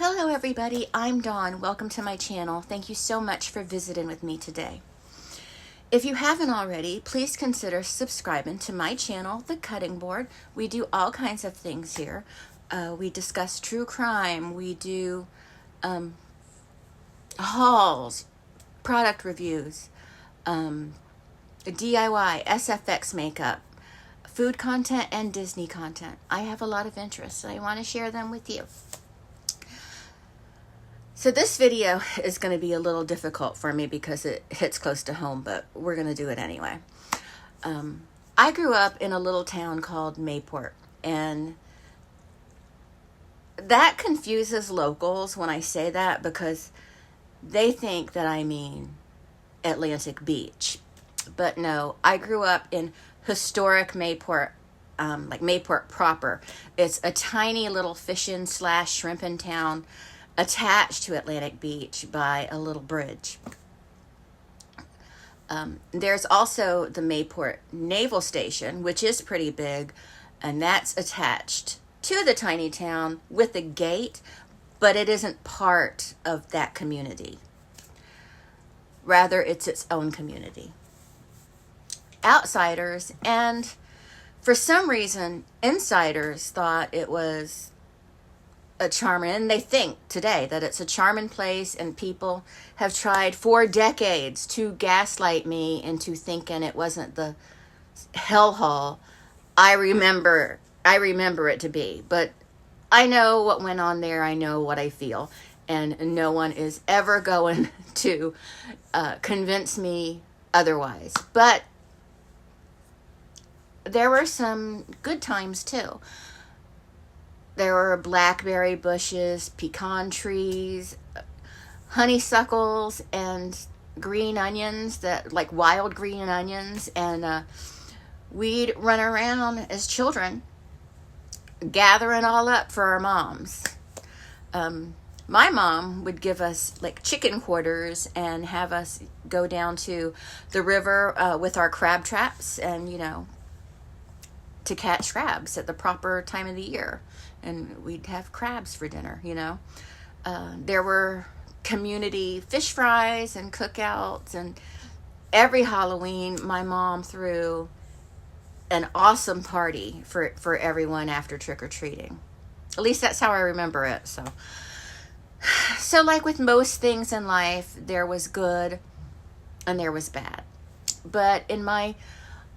Hello everybody, I'm Dawn. Welcome to my channel. Thank you so much for visiting with me today. If you haven't already, please consider subscribing to my channel, The Cutting Board. We do all kinds of things here. We discuss true crime, we do hauls, product reviews, DIY, SFX makeup, food content, and Disney content. I have a lot of interests and I want to share them with you. So this video is going to be a little difficult for me because it hits close to home, but we're going to do it anyway. I grew up in a little town called Mayport, and that confuses locals when I say that because they think that I mean Atlantic Beach. But no, I grew up in historic Mayport, like Mayport proper. It's a tiny little fishing / shrimping town attached to Atlantic Beach by a little bridge. There's also the Mayport Naval Station, which is pretty big, and that's attached to the tiny town with a gate, but it isn't part of that community. Rather, it's its own community. Outsiders, and for some reason, insiders thought it was a charming, and they think today that it's a charming place, and people have tried for decades to gaslight me into thinking it wasn't the hellhole I remember it to be. But I know what went on there. I know what I feel, and no one is ever going to convince me otherwise. But there were some good times too. There were blackberry bushes, pecan trees, honeysuckles, and green onions, that like wild green onions. And we'd run around as children, gathering all up for our moms. My mom would give us like chicken quarters and have us go down to the river with our crab traps and, to catch crabs at the proper time of the year. And we'd have crabs for dinner, There were community fish fries and cookouts, and every Halloween my mom threw an awesome party for everyone after trick-or-treating. At least that's how I remember it. So like with most things in life, there was good and there was bad. But in my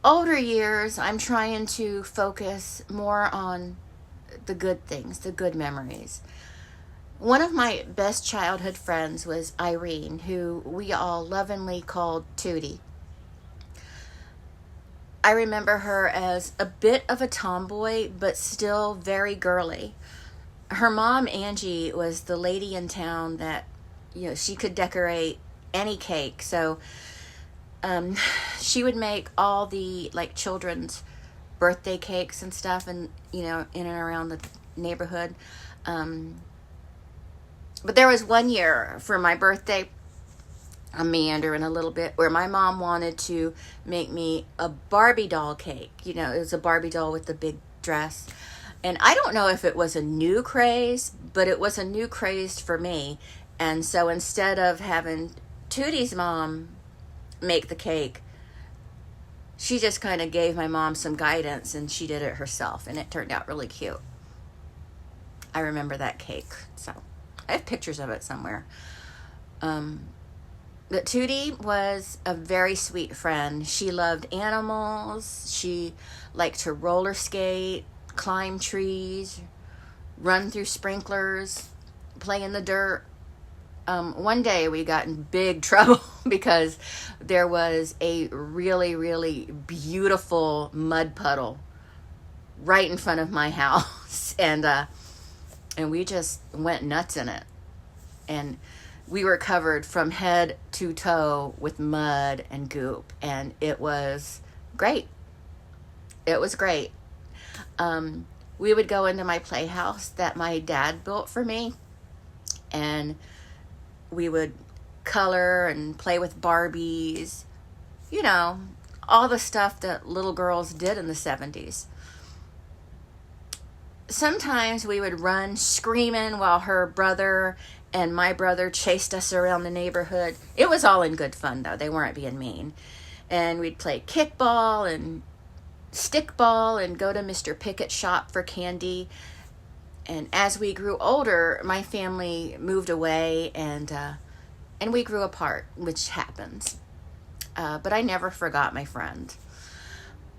older years, I'm trying to focus more on the good things, the good memories. One of my best childhood friends was Irene, who we all lovingly called Tootie. I remember her as a bit of a tomboy, but still very girly. Her mom, Angie, was the lady in town that, she could decorate any cake. So she would make all the children's birthday cakes and stuff, and in and around the neighborhood. But there was one year for my birthday, I'm meandering a little bit, where my mom wanted to make me a Barbie doll cake. It was a Barbie doll with the big dress. And I don't know if it was a new craze, but it was a new craze for me. And so instead of having Tootie's mom make the cake, she just kind of gave my mom some guidance, and she did it herself, and it turned out really cute. I remember that cake, so I have pictures of it somewhere. But Tootie was a very sweet friend. She loved animals. She liked to roller skate, climb trees, run through sprinklers, play in the dirt. One day we got in big trouble because there was a really, really beautiful mud puddle right in front of my house. And we just went nuts in it. And we were covered from head to toe with mud and goop. And it was great. It was great. We would go into my playhouse that my dad built for me, and we would color and play with Barbies, all the stuff that little girls did in the 70s. sometimes we would run screaming while her brother and my brother chased us around the neighborhood. It was all in good fun, though. They weren't being mean. And we'd play kickball and stickball and go to Mr. Pickett's shop for candy. And as we grew older, my family moved away and we grew apart, which happens. But I never forgot my friend.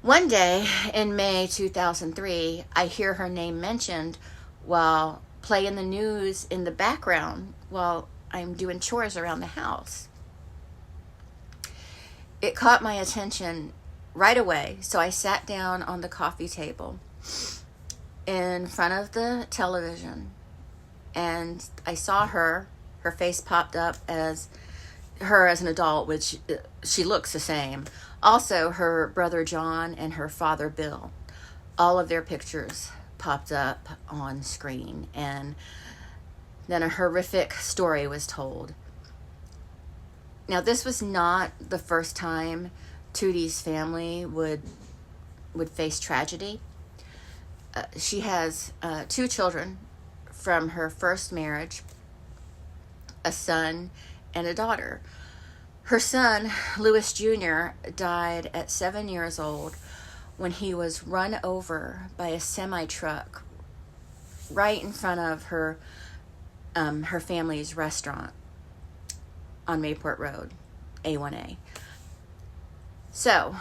One day in May 2003, I hear her name mentioned while playing the news in the background while I'm doing chores around the house. It caught my attention right away, so I sat down on the coffee table in front of the television, and I saw her face popped up as her as an adult, which she looks the same. Also, her brother John and her father Bill, all of their pictures popped up on screen, and then a horrific story was told. Now, this was not the first time Tootie's family would face tragedy. She has 2 children from her first marriage, a son and a daughter. Her son, Louis Jr., died at 7 years old when he was run over by a semi-truck right in front of her family's restaurant on Mayport Road, A1A. So,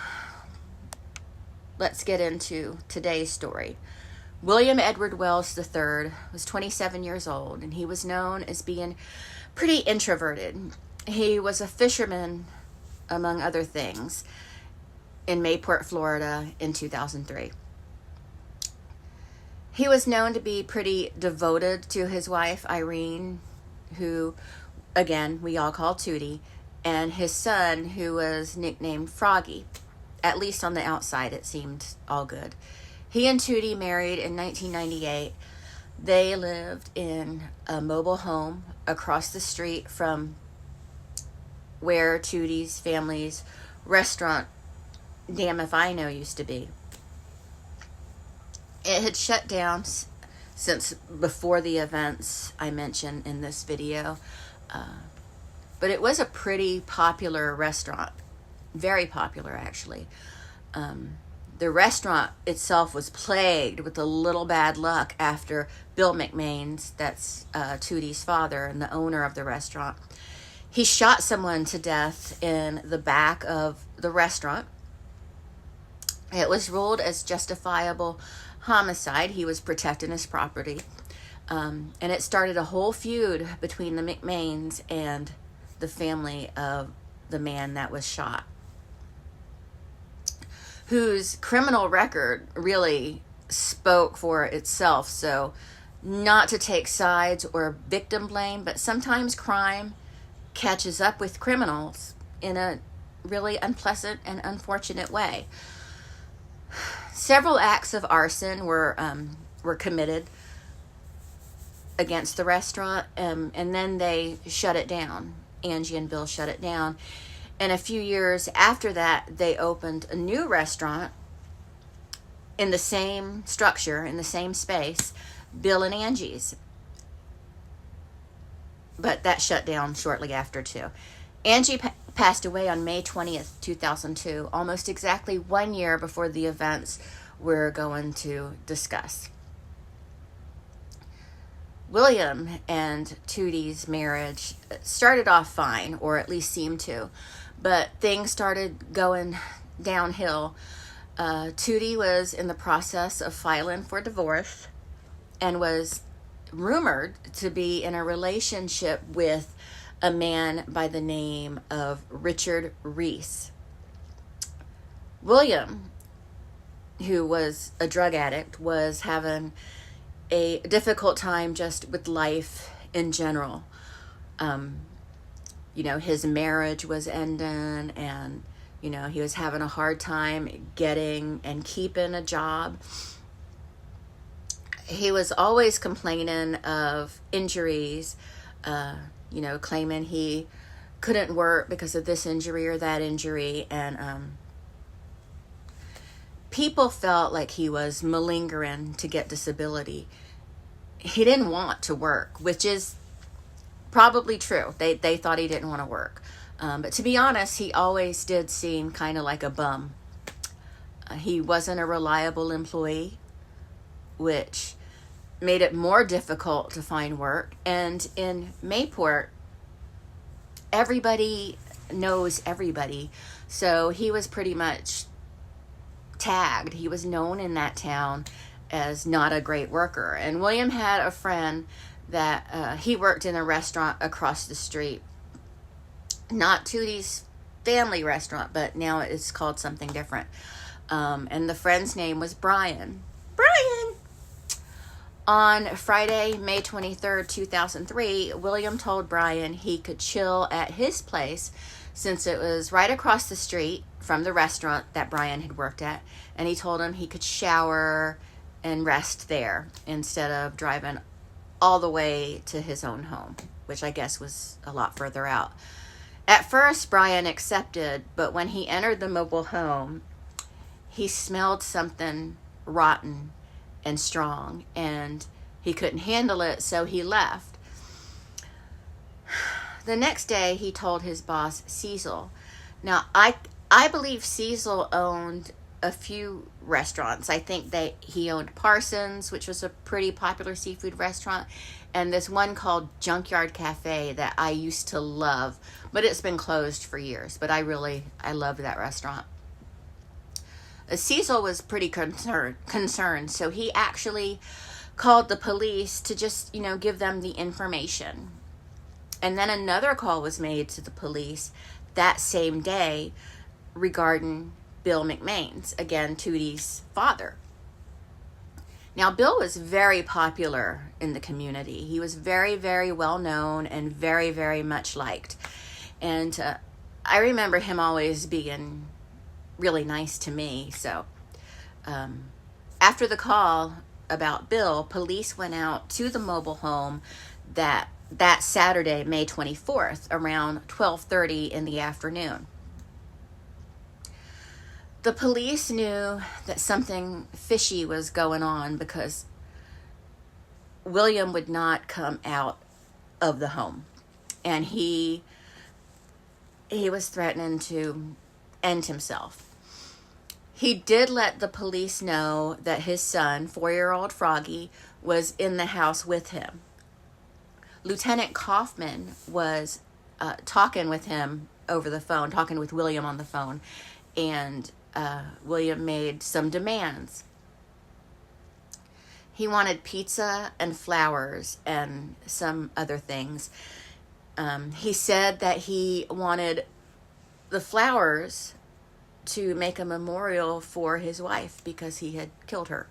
let's get into today's story. William Edward Wells III was 27 years old, and he was known as being pretty introverted. He was a fisherman, among other things, in Mayport, Florida in 2003. He was known to be pretty devoted to his wife, Irene, who, again, we all call Tootie, and his son, who was nicknamed Froggy. At least on the outside, it seemed all good. He and Tootie married in 1998. They lived in a mobile home across the street from where Tootie's family's restaurant, Damn If I Know, used to be. It had shut down since before the events I mentioned in this video. But it was a pretty popular restaurant. Very popular, actually. The restaurant itself was plagued with a little bad luck after Bill McMains, that's Tootie's father and the owner of the restaurant, he shot someone to death in the back of the restaurant. It was ruled as justifiable homicide. He was protecting his property. And it started a whole feud between the McMains and the family of the man that was shot, whose criminal record really spoke for itself. So, not to take sides or victim blame, but sometimes crime catches up with criminals in a really unpleasant and unfortunate way. Several acts of arson were committed against the restaurant, and then they shut it down. Angie and Bill shut it down. And a few years after that, they opened a new restaurant in the same structure, in the same space, Bill and Angie's. But that shut down shortly after, too. Angie passed away on May 20th, 2002, almost exactly 1 year before the events we're going to discuss. William and Tootie's marriage started off fine, or at least seemed to, but things started going downhill. Tootie was in the process of filing for divorce and was rumored to be in a relationship with a man by the name of Richard Reese. William, who was a drug addict, was having a difficult time just with life in general. His marriage was ending, and, he was having a hard time getting and keeping a job. He was always complaining of injuries, claiming he couldn't work because of this injury or that injury, and people felt like he was malingering to get disability. He didn't want to work, which is probably true. They thought he didn't want to work. But to be honest, he always did seem kind of like a bum. He wasn't a reliable employee, which made it more difficult to find work. And in Mayport, everybody knows everybody. So he was pretty much tagged. He was known in that town as not a great worker. And William had a friend that he worked in a restaurant across the street. Not Tootie's family restaurant, but now it's called something different. And the friend's name was Brian. Brian! On Friday, May 23rd, 2003, William told Brian he could chill at his place since it was right across the street from the restaurant that Brian had worked at. And he told him he could shower and rest there instead of driving all the way to his own home, which I guess was a lot further out. At first, Brian accepted, but when he entered the mobile home, he smelled something rotten and strong, and he couldn't handle it, so he left. The next day, he told his boss, Cecil. Now, I believe Cecil owned a few restaurants. I think that he owned Parsons, which was a pretty popular seafood restaurant, and this one called Junkyard Cafe that I used to love, but it's been closed for years. But I loved that restaurant. Cecil was pretty concerned, so he actually called the police to just, give them the information. And then another call was made to the police that same day regarding Bill McMains, again, Tootie's father. Now, Bill was very popular in the community. He was very, very well known and very, very much liked. And I remember him always being really nice to me. So after the call about Bill, police went out to the mobile home that Saturday, May 24th, around 12:30 in the afternoon. The police knew that something fishy was going on because William would not come out of the home, and he was threatening to end himself. He did let the police know that his son, 4-year-old Froggy, was in the house with him. Lieutenant Kaufman was talking with him over the phone, talking with William on the phone, and William made some demands. He wanted pizza and flowers and some other things. He said that he wanted the flowers to make a memorial for his wife because he had killed her.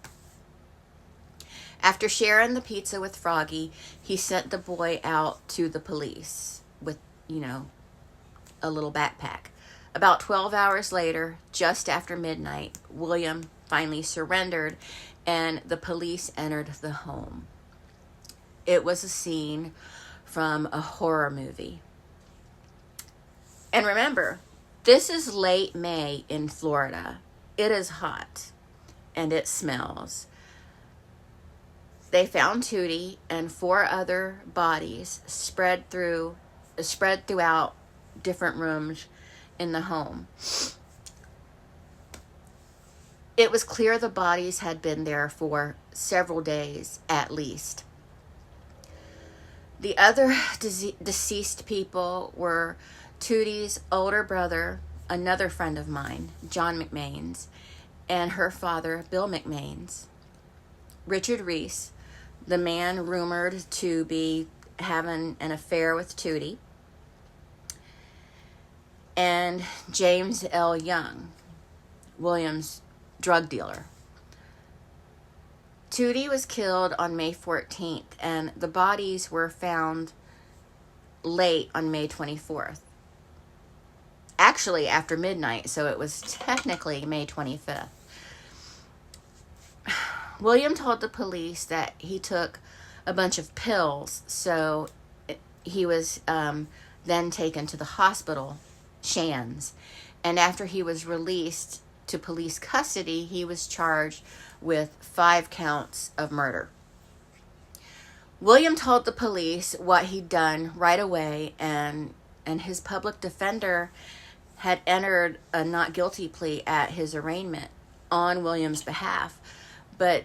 After sharing the pizza with Froggy, he sent the boy out to the police with, a little backpack. About 12 hours later, just after midnight, William finally surrendered and the police entered the home. It was a scene from a horror movie. And remember, this is late May in Florida. It is hot and it smells. They found Tootie and 4 other bodies spread throughout different rooms in the home. It was clear the bodies had been there for several days at least. The other deceased people were Tootie's older brother, another friend of mine, John McMains, and her father, Bill McMains, Richard Reese, the man rumored to be having an affair with Tootie, and James L. Young, William's drug dealer. Tootie was killed on May 14th, and the bodies were found late on May 24th. Actually, after midnight, so it was technically May 25th. William told the police that he took a bunch of pills, so he was then taken to the hospital, Shands, and after he was released, to police custody, he was charged with 5 counts of murder. William told the police what he'd done right away, and his public defender had entered a not guilty plea at his arraignment on William's behalf. But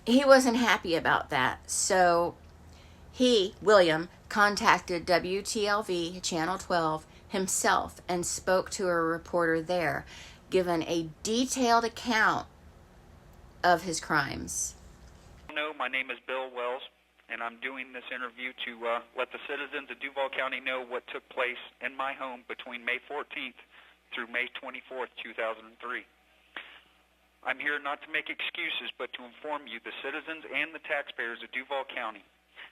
he wasn't happy about that. So William, contacted WTLV Channel 12 himself and spoke to a reporter there, given a detailed account of his crimes. Hello, my name is Bill Wells, and I'm doing this interview to let the citizens of Duval County know what took place in my home between May 14th through May 24th, 2003. I'm here not to make excuses, but to inform you, the citizens and the taxpayers of Duval County,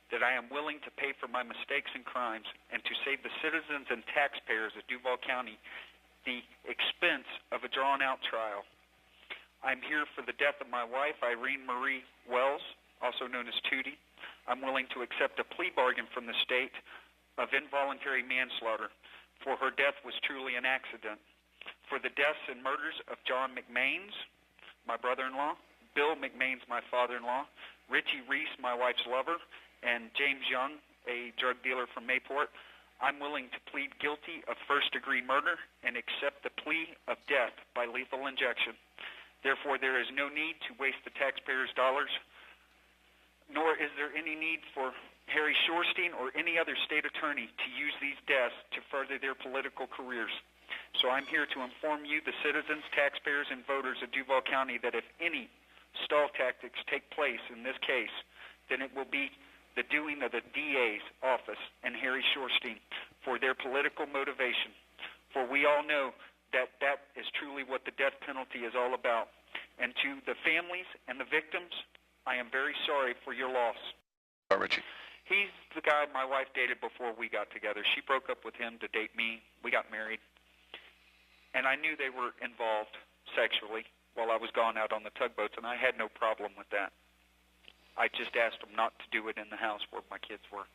that I am willing to pay for my mistakes and crimes and to save the citizens and taxpayers of Duval County the expense of a drawn-out trial. I'm here for the death of my wife, Irene Marie Wells, also known as Tootie. I'm willing to accept a plea bargain from the state of involuntary manslaughter, for her death was truly an accident. For the deaths and murders of John McMains, my brother-in-law, Bill McMains, my father-in-law, Richie Reese, my wife's lover, and James Young, a drug dealer from Mayport, I'm willing to plead guilty of first-degree murder and accept the plea of death by lethal injection. Therefore, there is no need to waste the taxpayers' dollars, nor is there any need for Harry Shorstein or any other state attorney to use these deaths to further their political careers. So I'm here to inform you, the citizens, taxpayers, and voters of Duval County, that if any stall tactics take place in this case, then it will be the doing of the DA's office and Harry Shorstein for their political motivation. For we all know that that is truly what the death penalty is all about. And to the families and the victims, I am very sorry for your loss. Richie. He's the guy my wife dated before we got together. She broke up with him to date me. We got married. And I knew they were involved sexually while I was gone out on the tugboats, and I had no problem with that. I just asked him not to do it in the house where my kids were.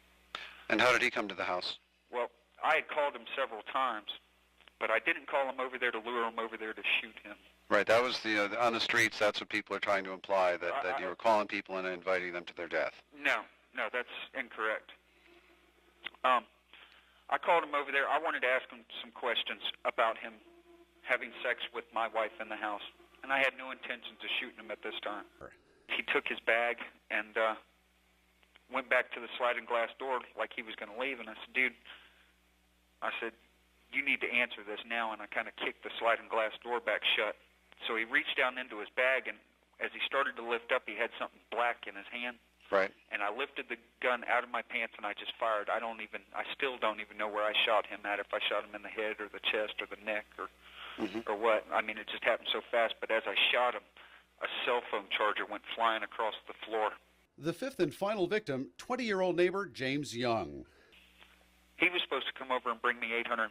And how did he come to the house? Well, I had called him several times, but I didn't call him over there to lure him over there to shoot him. Right, that was on the streets, that's what people are trying to imply, that you were calling people and inviting them to their death. No, that's incorrect. I called him over there. I wanted to ask him some questions about him having sex with my wife in the house, and I had no intentions of shooting him at this time. He took his bag and went back to the sliding glass door like he was going to leave, and I said, dude, you need to answer this now, and I kind of kicked the sliding glass door back shut. So he reached down into his bag, and as he started to lift up, he had something black in his hand. Right. And I lifted the gun out of my pants, and I just fired. I still don't even know where I shot him at, if I shot him in the head or the chest or the neck or what. I mean, it just happened so fast, but as I shot him, a cell phone charger went flying across the floor. The fifth and final victim, 20-year-old neighbor James Young. He was supposed to come over and bring me $850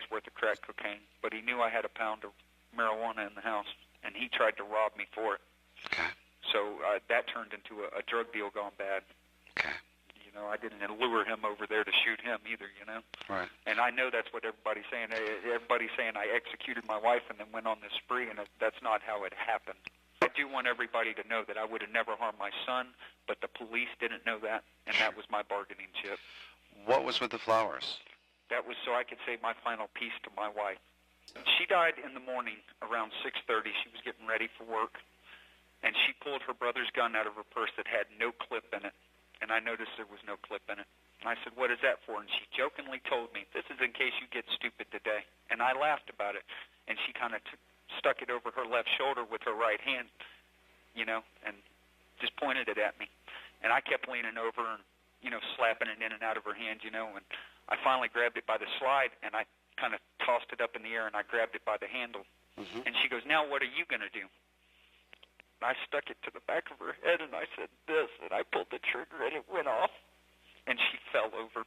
worth of crack cocaine, but he knew I had a pound of marijuana in the house, and he tried to rob me for it. Okay. So that turned into a drug deal gone bad. Okay. You know, I didn't lure him over there to shoot him either, you know. Right. And I know that's what everybody's saying. Everybody's saying I executed my wife and then went on this spree, and that's not how it happened. I do want everybody to know that I would have never harmed my son, but the police didn't know that, and that was my bargaining chip. What was with the flowers? That was so I could say my final piece to my wife. She died in the morning around 6:30. She was getting ready for work, and she pulled her brother's gun out of her purse that had no clip in it, and I noticed there was no clip in it. And I said, what is that for? And she jokingly told me, this is in case you get stupid today. And I laughed about it, and she kind of stuck it over her left shoulder with her right hand, you know, and just pointed it at me. And I kept leaning over and, you know, slapping it in and out of her hand, you know, and I finally grabbed it by the slide, and I kind of tossed it up in the air, and I grabbed it by the handle. And she goes, now what are you going to do? And I stuck it to the back of her head, and I said this, and I pulled the trigger, and it went off, and she fell over.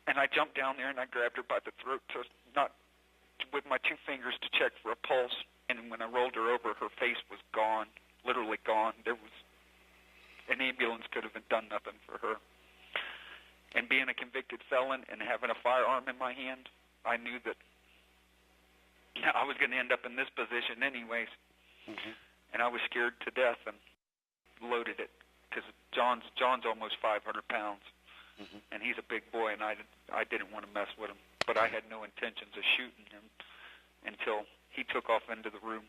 And I jumped down there, and I grabbed her by the throat with my two fingers to check for a pulse, and when I rolled her over, her face was gone, literally gone. An ambulance could have done nothing for her. And being a convicted felon and having a firearm in my hand, I knew that I was going to end up in this position anyways. And I was scared to death and loaded it because John's almost 500 pounds, and he's a big boy, and I didn't want to mess with him. But I had no intentions of shooting him until he took off into the room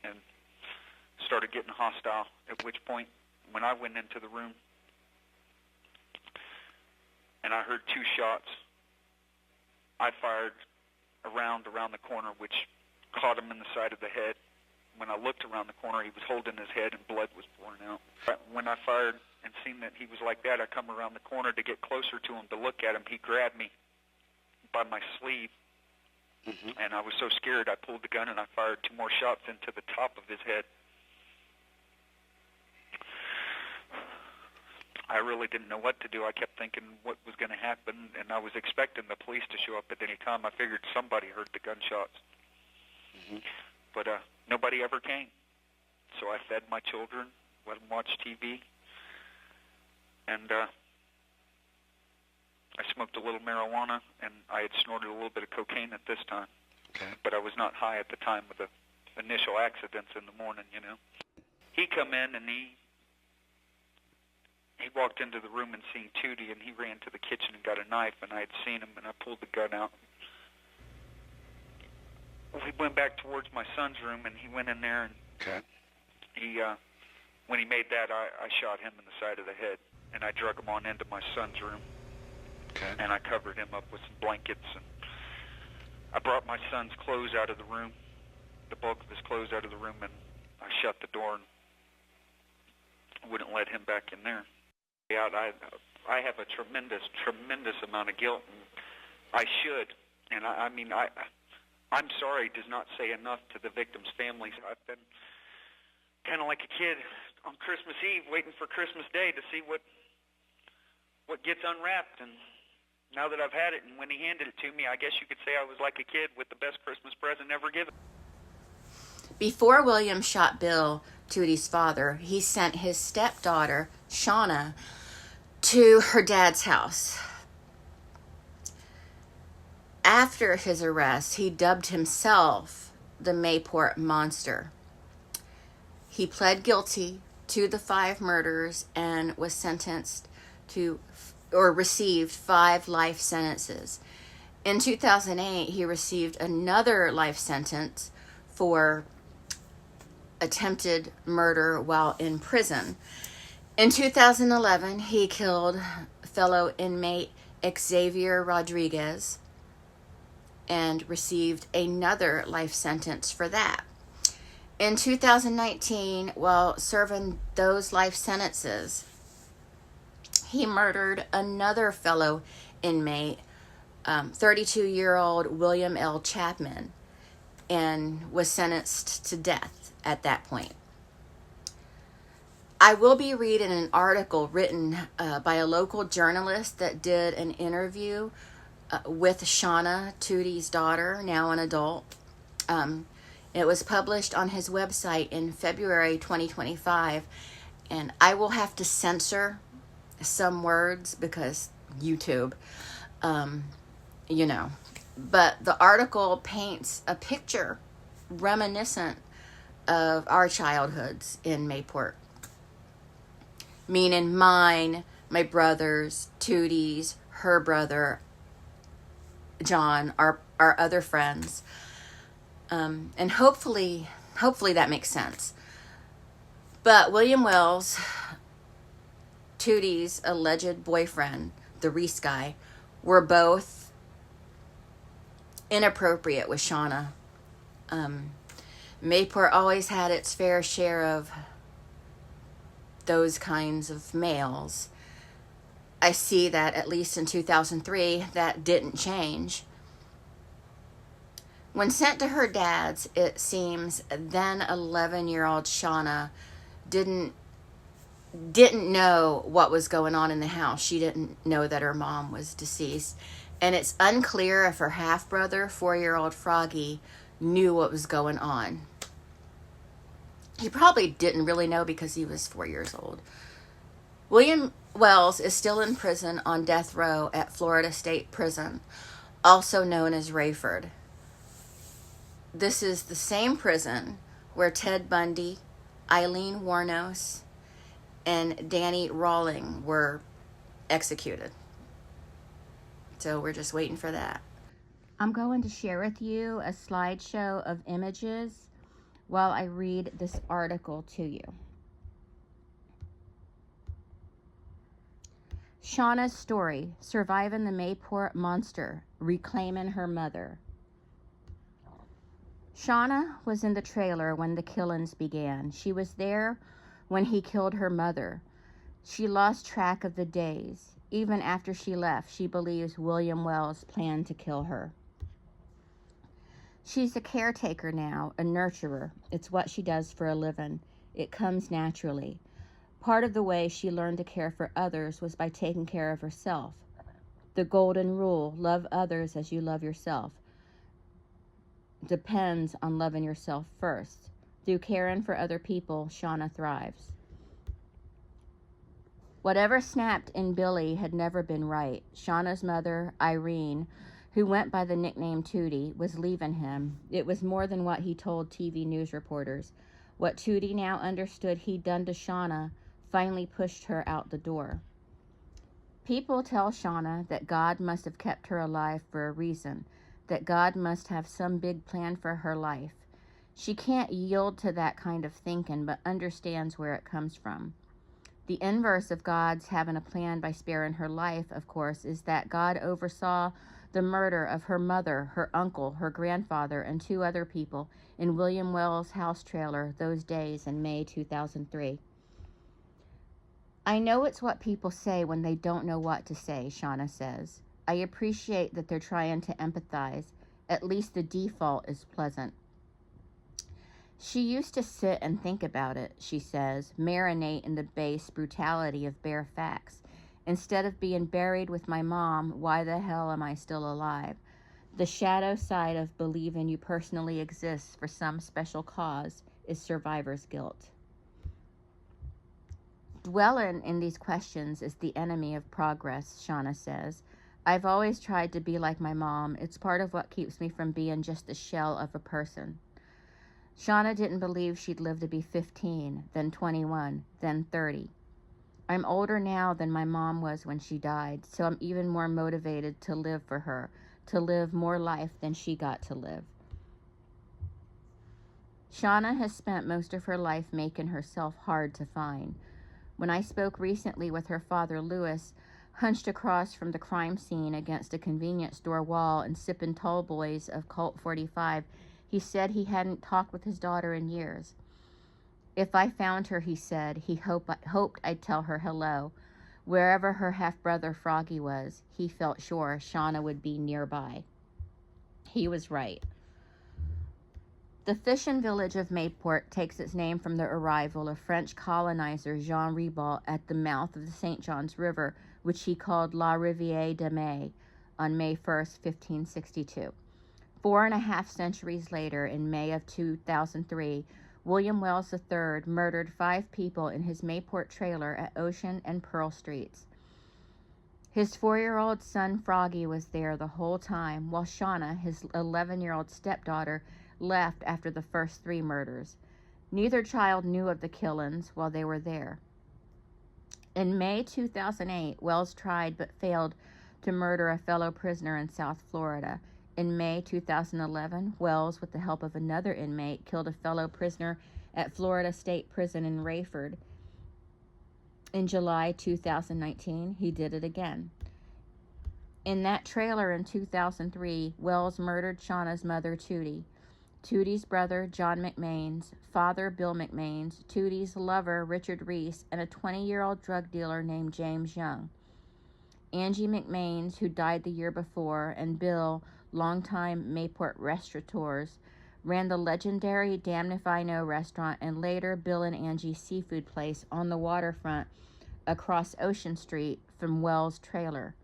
and started getting hostile, at which point, when I went into the room and I heard 2 shots, I fired a round around the corner, which caught him in the side of the head. When I looked around the corner, he was holding his head and blood was pouring out. When I fired and seen that he was like that, I come around the corner to get closer to him to look at him. He grabbed me by my sleeve, and I was so scared I pulled the gun and I fired 2 more shots into the top of his head. I really didn't know what to do. I kept thinking what was going to happen, and I was expecting the police to show up at any time. I figured somebody heard the gunshots. But nobody ever came. So I fed my children, let them watch TV, and I smoked a little marijuana, and I had snorted a little bit of cocaine at this time. But I was not high at the time of the initial accidents in the morning, you know. He come in, and he walked into the room and seen Tootie, and he ran to the kitchen and got a knife, and I had seen him, and I pulled the gun out. We went back towards my son's room, and he went in there, and he, when he made that, I shot him in the side of the head, and I drug him on into my son's room, and I covered him up with some blankets, and I brought my son's clothes out of the room, the bulk of his clothes out of the room, and I shut the door and wouldn't let him back in there. I have a tremendous amount of guilt, and I should, and I'm sorry does not say enough to the victims' families. I've been kind of like a kid on Christmas Eve waiting for Christmas Day to see what gets unwrapped, and now that I've had it, and when he handed it to me, I guess you could say I was like a kid with the best Christmas present ever given. Before William shot Bill, Tootie's father, he sent his stepdaughter, Shauna, to her dad's house. After his arrest, he dubbed himself the Mayport Monster. He pled guilty to the 5 murders and was sentenced to, or received 5 life sentences. In 2008, he received another life sentence for attempted murder while in prison. In 2011, he killed fellow inmate Xavier Rodriguez and received another life sentence for that. In 2019, while serving those life sentences, he murdered another fellow inmate, 32-year-old William L. Chapman, and was sentenced to death at that point. I will be reading an article written by a local journalist that did an interview with Shauna, Tootie's daughter, now an adult. It was published on his website in February 2025, and I will have to censor some words because YouTube, But the article paints a picture reminiscent of our childhoods in Mayport. Meaning mine, my brother's, Tootie's, her brother, John, our other friends. And hopefully that makes sense. But William Wells, Tootie's alleged boyfriend, the Reese guy, were both inappropriate with Shauna. Mayport always had its fair share of those kinds of males. I see that at least in 2003, that didn't change. When sent to her dad's, it seems then 11-year-old Shauna didn't know what was going on in the house. She didn't know that her mom was deceased. And it's unclear if her half-brother, 4-year-old Froggy, knew what was going on. He probably didn't really know because he was 4 years old. William Wells is still in prison on death row at Florida State Prison, also known as Rayford. this is the same prison where Ted Bundy, Eileen Wuornos, and Danny Rawling were executed. So we're just waiting for that. I'm going to share with you a slideshow of images while I read this article to you. Shauna's story, surviving the Mayport monster, reclaiming her mother. Shauna was in the trailer when the killings began. She was there when he killed her mother. She lost track of the days. Even after she left, she believes William Wells planned to kill her. She's a caretaker now, a nurturer. It's what she does for a living. It comes naturally. Part of the way she learned to care for others was by taking care of herself. The golden rule, love others as you love yourself, depends on loving yourself first. Through caring for other people, Shauna thrives. Whatever snapped in Billy had never been right. Shauna's mother, Irene, who went by the nickname Tootie, was leaving him. It was more than what he told TV news reporters. What Tootie now understood he'd done to Shauna finally pushed her out the door. People tell Shauna that God must have kept her alive for a reason, that God must have some big plan for her life. She can't yield to that kind of thinking, but understands where it comes from. The inverse of God's having a plan by sparing her life, of course, is that God oversaw the murder of her mother, her uncle, her grandfather, and 2 other people in William Wells' house trailer those days in May 2003. I know it's what people say when they don't know what to say, Shauna says. I appreciate that they're trying to empathize. At least the default is pleasant. She used to sit and think about it, she says, marinate in the base brutality of bare facts. Instead of being buried with my mom, why the hell am I still alive? The shadow side of believing you personally exist for some special cause is survivor's guilt. Dwelling in these questions is the enemy of progress, Shauna says. I've always tried to be like my mom. It's part of what keeps me from being just a shell of a person. Shauna didn't believe she'd live to be 15, then 21, then 30. I'm older now than my mom was when she died, so I'm even more motivated to live for her, to live more life than she got to live. Shauna has spent most of her life making herself hard to find. When I spoke recently with her father, Louis, hunched across from the crime scene against a convenience store wall and sipping tall boys of Colt 45, he said he hadn't talked with his daughter in years. If I found her, he said, he hoped I'd tell her hello. Wherever her half-brother Froggy was, he felt sure Shauna would be nearby. He was right. The fishing village of Mayport takes its name from the arrival of French colonizer Jean Ribault at the mouth of the St. Johns River, which he called La Rivière de May, on May 1st, 1562. 4.5 centuries later, in May of 2003, William Wells III murdered 5 people in his Mayport trailer at Ocean and Pearl Streets. His 4-year-old son Froggy was there the whole time, while Shauna, his 11-year-old stepdaughter, left after the first 3 murders. Neither child knew of the killings while they were there. In May 2008, Wells tried but failed to murder a fellow prisoner in South Florida. In May 2011, Wells, with the help of another inmate, killed a fellow prisoner at Florida State Prison in Rayford. In July 2019, he did it again. In that trailer in 2003, Wells murdered Shauna's mother, Tootie, Tootie's brother, John McMains, father, Bill McMains, Tootie's lover, Richard Reese, and a 20-year-old drug dealer named James Young. Angie McMains, who died the year before, and Bill, longtime Mayport restaurateurs, ran the legendary Damn If I Know restaurant and later Bill and Angie's seafood place on the waterfront across Ocean Street from Wells' trailer.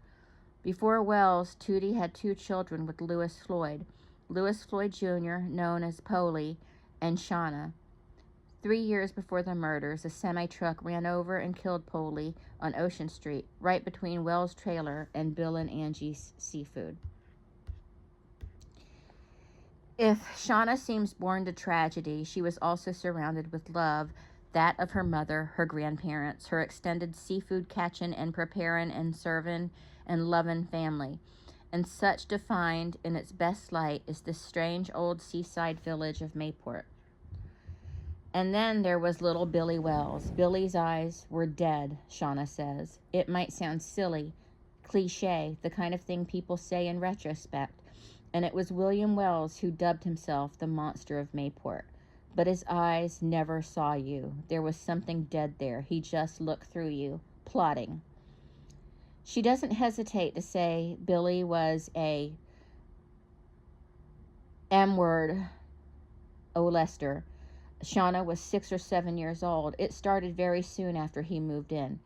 Before Wells, Tootie had 2 children with Louis Floyd Jr., known as Polly, and Shauna. 3 years before the murders, a semi-truck ran over and killed Polly on Ocean Street, right between Wells' trailer and Bill and Angie's seafood. If Shauna seems born to tragedy, she was also surrounded with love, that of her mother, her grandparents, her extended seafood catching and preparing and serving and loving family. And such defined in its best light is this strange old seaside village of Mayport. And then there was little Billy Wells. Billy's eyes were dead, Shauna says. It might sound silly, cliche, the kind of thing people say in retrospect, and it was William Wells who dubbed himself the monster of Mayport. But his eyes never saw you. There was something dead there. He just looked through you, plotting. She doesn't hesitate to say Billy was a M-word molester. Shauna was 6 or 7 years old. It started very soon after he moved in.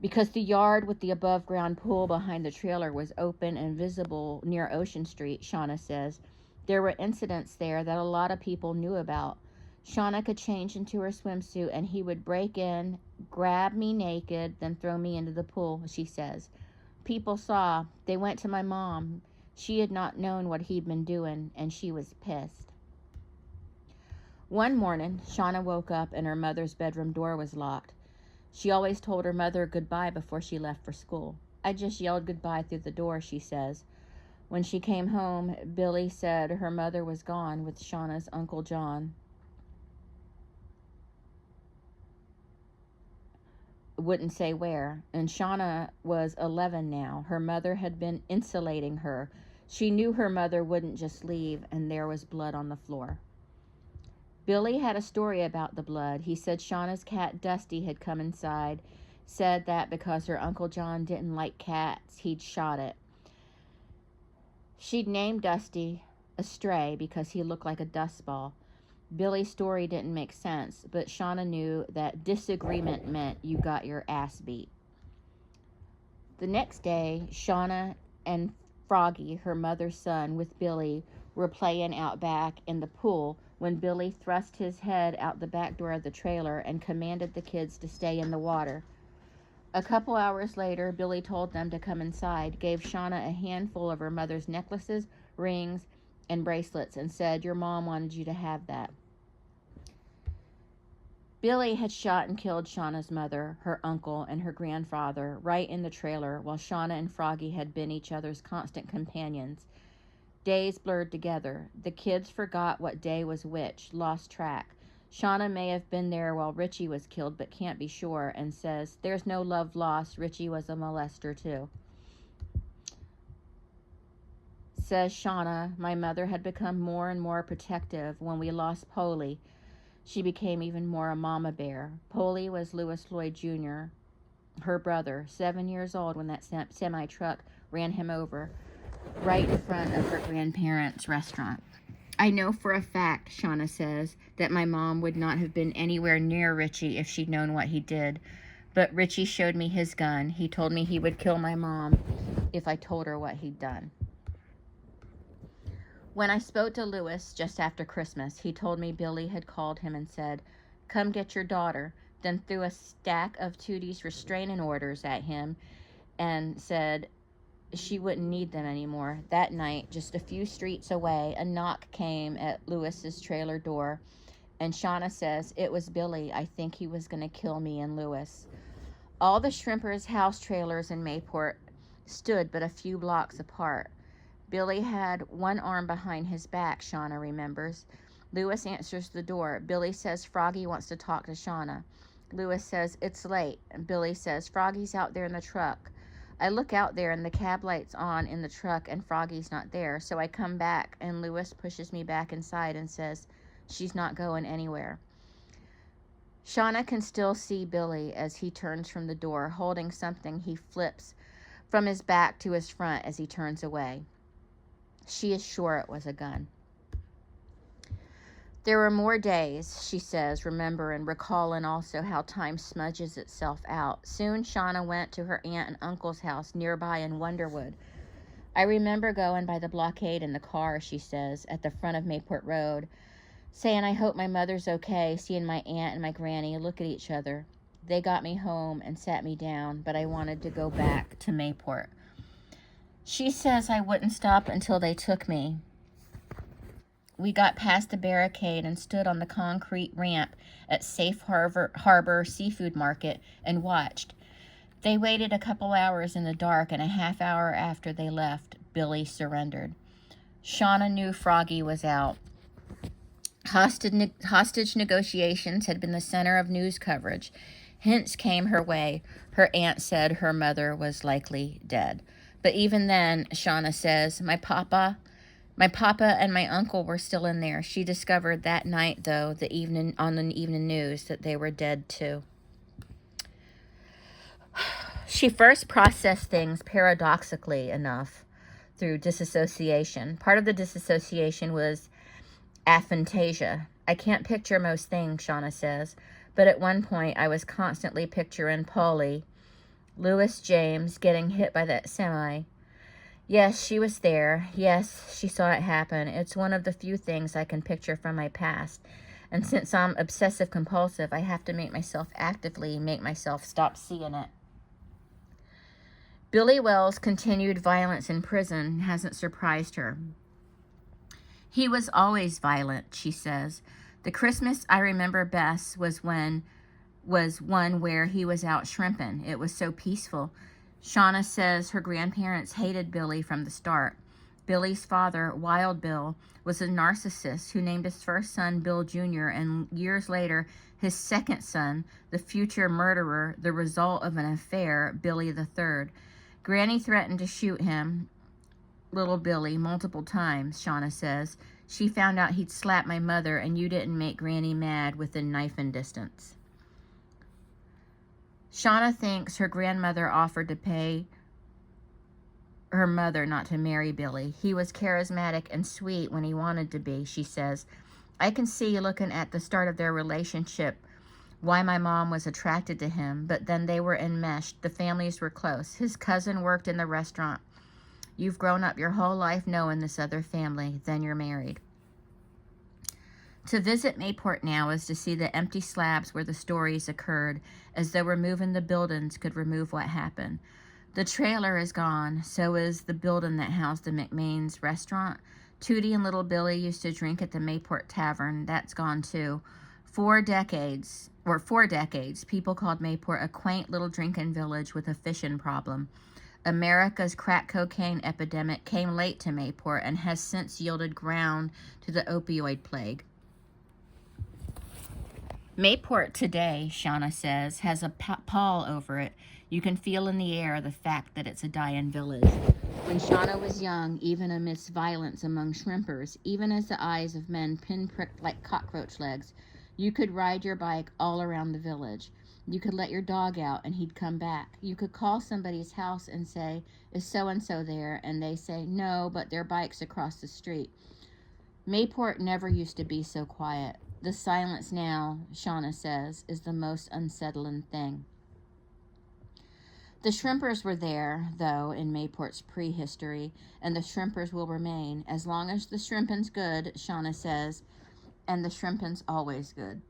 Because the yard with the above-ground pool behind the trailer was open and visible near Ocean Street, Shauna says, there were incidents there that a lot of people knew about. Shauna could change into her swimsuit and he would break in, grab me naked, then throw me into the pool, she says. People saw. They went to my mom. She had not known what he'd been doing, and she was pissed. One morning, Shauna woke up and her mother's bedroom door was locked. She always told her mother goodbye before she left for school. I just yelled goodbye through the door, she says. When she came home, Billy said her mother was gone with Shauna's Uncle John. Wouldn't say where. And Shauna was 11 now. Her mother had been insulating her. She knew her mother wouldn't just leave, and there was blood on the floor. Billy had a story about the blood. He said Shauna's cat Dusty had come inside, said that because her Uncle John didn't like cats, he'd shot it. She'd named Dusty a stray because he looked like a dust ball. Billy's story didn't make sense, but Shauna knew that disagreement meant you got your ass beat. The next day, Shauna and Froggy, her mother's son, with Billy, were playing out back in the pool when Billy thrust his head out the back door of the trailer and commanded the kids to stay in the water. A couple hours later, Billy told them to come inside, gave Shauna a handful of her mother's necklaces, rings, and bracelets, and said, your mom wanted you to have that. Billy had shot and killed Shauna's mother, her uncle, and her grandfather right in the trailer, while Shauna and Froggy had been each other's constant companions. Days blurred together. The kids forgot what day was which, lost track. Shauna may have been there while Richie was killed, but can't be sure, and says, there's no love lost. Richie was a molester, too. Says Shauna, my mother had become more and more protective. When we lost Polly, she became even more a mama bear. Polly was Louis Floyd Jr., her brother, 7 years old when that semi-truck ran him over right in front of her grandparents' restaurant. I know for a fact, Shauna says, that my mom would not have been anywhere near Richie if she'd known what he did. But Richie showed me his gun. He told me he would kill my mom if I told her what he'd done. When I spoke to Louis just after Christmas, he told me Billy had called him and said, come get your daughter, then threw a stack of Tootie's restraining orders at him and said she wouldn't need them anymore. That night, just a few streets away, a knock came at Louis's trailer door, and Shauna says, it was Billy. I think he was going to kill me and Louis. All the shrimpers' house trailers in Mayport stood but a few blocks apart. Billy had one arm behind his back, Shauna remembers. Louis answers the door. Billy says Froggy wants to talk to Shauna. Louis says, it's late. Billy says, Froggy's out there in the truck. I look out there and the cab light's on in the truck and Froggy's not there. So I come back and Louis pushes me back inside and says, she's not going anywhere. Shauna can still see Billy as he turns from the door, holding something he flips from his back to his front as he turns away. She is sure it was a gun. There were more days, she says, remembering, recalling also how time smudges itself out. Soon Shauna went to her aunt and uncle's house nearby in Wonderwood. I remember going by the blockade in the car, she says, at the front of Mayport Road, saying I hope my mother's okay, seeing my aunt and my granny look at each other. They got me home and sat me down, but I wanted to go back to Mayport. She says I wouldn't stop until they took me. We got past the barricade and stood on the concrete ramp at Safe Harbor Seafood Market and watched. They waited a couple hours in the dark, and a half hour after they left, Billy surrendered. Shauna knew Froggy was out. Hostage negotiations had been the center of news coverage. Hints came her way. Her aunt said her mother was likely dead. But even then, Shauna says, my papa and my uncle were still in there. She discovered that night, though, on the evening news, that they were dead too. She first processed things paradoxically enough through disassociation. Part of the disassociation was aphantasia. I can't picture most things, Shauna says, but at one point I was constantly picturing Paulie, Lewis James, getting hit by that semi. Yes, she was there. Yes, she saw it happen. It's one of the few things I can picture from my past. And since I'm obsessive compulsive, I have to make myself stop seeing it. Billy Wells' continued violence in prison hasn't surprised her. He was always violent, she says. The Christmas I remember best was one where he was out shrimping. It was so peaceful. Shauna says her grandparents hated Billy from the start. Billy's father, Wild Bill, was a narcissist who named his first son Bill Jr., and years later, his second son, the future murderer, the result of an affair, Billy III. Granny threatened to shoot him, little Billy, multiple times, Shauna says. She found out he'd slapped my mother, and you didn't make Granny mad within knifing distance. Shauna thinks her grandmother offered to pay her mother not to marry Billy. He was charismatic and sweet when he wanted to be, she says. I can see, looking at the start of their relationship, why my mom was attracted to him, but then they were enmeshed. The families were close. His cousin worked in the restaurant. You've grown up your whole life knowing this other family, then you're married. To visit Mayport now is to see the empty slabs where the stories occurred, as though removing the buildings could remove what happened. The trailer is gone, so is the building that housed the McMain's restaurant. Tootie and little Billy used to drink at the Mayport Tavern. That's gone too. For decades, people called Mayport a quaint little drinking village with a fishing problem. America's crack cocaine epidemic came late to Mayport and has since yielded ground to the opioid plague. Mayport today, Shauna says, has a pall over it. You can feel in the air the fact that it's a dying village. When Shauna was young, even amidst violence among shrimpers, even as the eyes of men pinpricked like cockroach legs, you could ride your bike all around the village. You could let your dog out and he'd come back. You could call somebody's house and say, is so-and-so there? And they say, no, but their bike's across the street. Mayport never used to be so quiet. The silence now, Shauna says, is the most unsettling thing. The shrimpers were there, though, in Mayport's prehistory, and the shrimpers will remain. As long as the shrimping's good, Shauna says, and the shrimping's always good.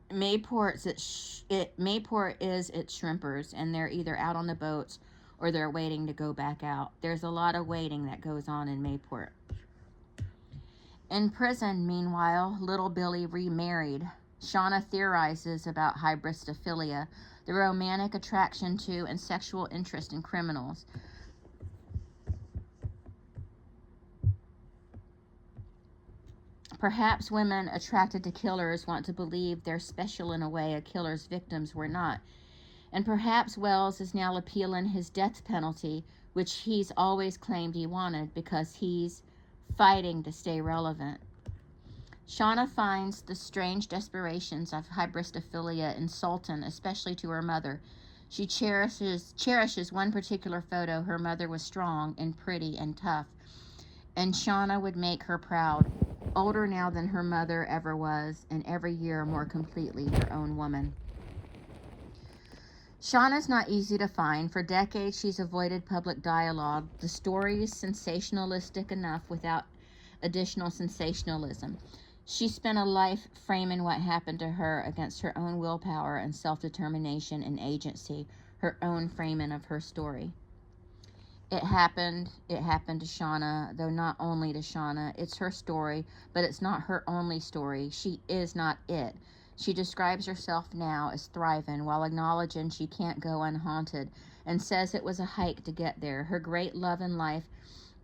Mayport is its shrimpers, and they're either out on the boats or they're waiting to go back out. There's a lot of waiting that goes on in Mayport. In prison, meanwhile, little Billy remarried. Shauna theorizes about hybristophilia, the romantic attraction to and sexual interest in criminals. Perhaps women attracted to killers want to believe they're special in a way a killer's victims were not. And perhaps Wells is now appealing his death penalty, which he's always claimed he wanted, because he's fighting to stay relevant. Shauna finds the strange desperations of hybristophilia insulting, especially to her mother. She cherishes one particular photo. Her mother was strong and pretty and tough, and Shauna would make her proud. Older now than her mother ever was, and every year more completely her own woman. Shauna's not easy to find. For decades, she's avoided public dialogue. The story is sensationalistic enough without additional sensationalism. She spent a life framing what happened to her against her own willpower and self-determination and agency, her own framing of her story. It happened to Shauna, though not only to Shauna. It's her story, but it's not her only story. She is not it. She describes herself now as thriving while acknowledging she can't go unhaunted, and says it was a hike to get there. Her great love in life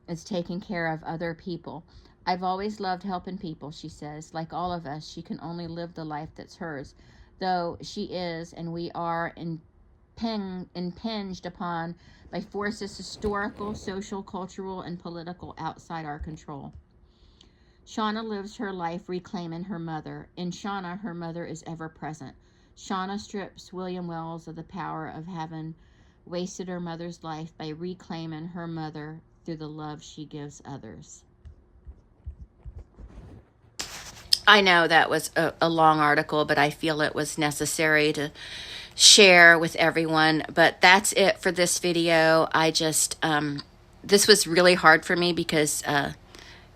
is taking care of other people. I've always loved helping people, she says. Like all of us, she can only live the life that's hers, though she is, and we are impinged upon by forces historical, social, cultural, and political outside our control. Shauna lives her life reclaiming her mother. In Shauna, her mother is ever present. Shauna strips William Wells of the power of having wasted her mother's life by reclaiming her mother through the love she gives others. I know that was a long article, but I feel it was necessary to share with everyone. But that's it for this video. I just, this was really hard for me because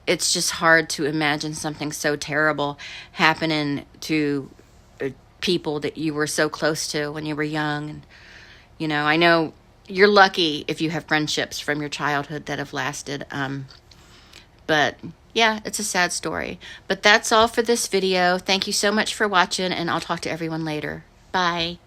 it's just hard to imagine something so terrible happening to people that you were so close to when you were young. And, you know, I know you're lucky if you have friendships from your childhood that have lasted. But yeah, it's a sad story. But that's all for this video. Thank you so much for watching, and I'll talk to everyone later. Bye.